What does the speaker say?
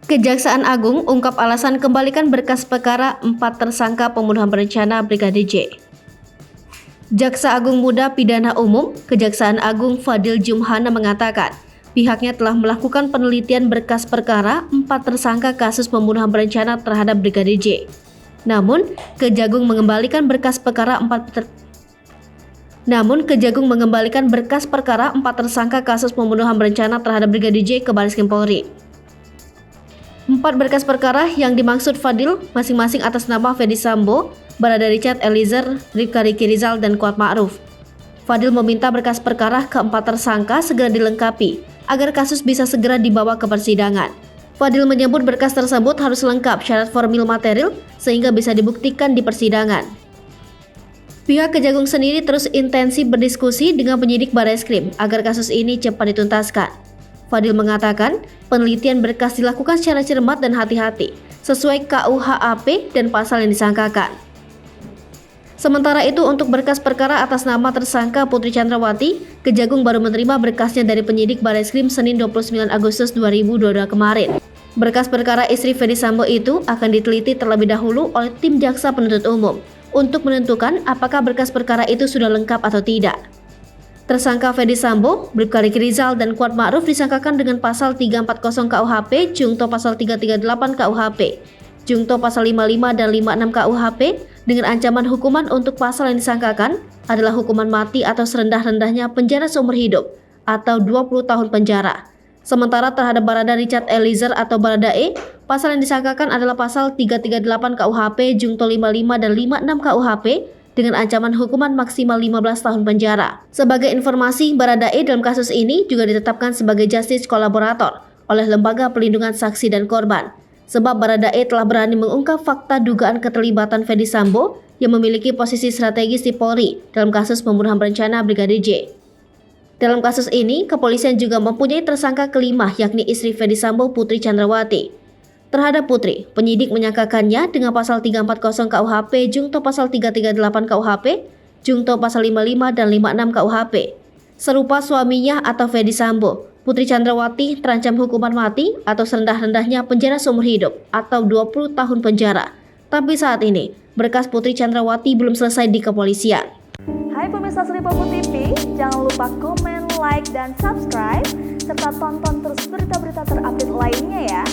Kejaksaan Agung ungkap alasan kembalikan berkas perkara 4 tersangka pembunuhan berencana Brigadir J. Jaksa Agung Muda Pidana Umum, Kejaksaan Agung Fadil Jumhana mengatakan, pihaknya telah melakukan penelitian berkas perkara 4 tersangka kasus pembunuhan berencana terhadap Brigadir J. Namun, Kejagung mengembalikan berkas perkara 4 tersangka kasus pembunuhan berencana terhadap Brigadir J ke Bareskrim Polri. 4 berkas perkara yang dimaksud Fadil masing-masing atas nama Ferdy Sambo, Barada Richard Eliezer, Rifka Ricky Rizal, dan Kuat Ma'ruf. Fadil meminta berkas perkara keempat tersangka segera dilengkapi agar kasus bisa segera dibawa ke persidangan. Fadil menyebut berkas tersebut harus lengkap syarat formil material sehingga bisa dibuktikan di persidangan. Pihak Kejagung sendiri terus intensif berdiskusi dengan penyidik Bareskrim agar kasus ini cepat dituntaskan. Fadil mengatakan, penelitian berkas dilakukan secara cermat dan hati-hati, sesuai KUHAP dan pasal yang disangkakan. Sementara itu, untuk berkas perkara atas nama tersangka Putri Chandrawati, Kejagung baru menerima berkasnya dari penyidik Bareskrim Senin 29 Agustus 2022 kemarin. Berkas perkara istri Ferdy Sambo itu akan diteliti terlebih dahulu oleh tim jaksa penuntut umum untuk menentukan apakah berkas perkara itu sudah lengkap atau tidak. Tersangka Ferdy Sambo, Rifka Ricky Rizal, dan Kuat Ma'ruf disangkakan dengan pasal 340 KUHP, Jungto pasal 338 KUHP, Jungto pasal 55 dan 56 KUHP dengan ancaman hukuman untuk pasal yang disangkakan adalah hukuman mati atau serendah-rendahnya penjara seumur hidup atau 20 tahun penjara. Sementara terhadap Barada Richard Eliezer atau Barada E, pasal yang disangkakan adalah pasal 338 KUHP, Jungto 55 dan 56 KUHP dengan ancaman hukuman maksimal 15 tahun penjara. Sebagai informasi, Barada E dalam kasus ini juga ditetapkan sebagai justice kolaborator oleh Lembaga Perlindungan Saksi dan Korban. Sebab Barada E telah berani mengungkap fakta dugaan keterlibatan Ferdy Sambo yang memiliki posisi strategis di Polri dalam kasus pembunuhan berencana Brigadir J. Dalam kasus ini, kepolisian juga mempunyai tersangka kelima yakni istri Ferdy Sambo, Putri Chandrawati. Terhadap Putri, penyidik menyangkakannya dengan pasal 340 KUHP, Jungto pasal 338 KUHP, Jungto pasal 55 dan 56 KUHP. Serupa suaminya atau Ferdy Sambo, Putri Chandrawati terancam hukuman mati atau serendah-rendahnya penjara seumur hidup atau 20 tahun penjara. Tapi saat ini, berkas Putri Chandrawati belum selesai di kepolisian. Hai pemirsa Sri Popo TV, jangan lupa komen, like, dan subscribe, serta tonton terus berita-berita terupdate lainnya ya.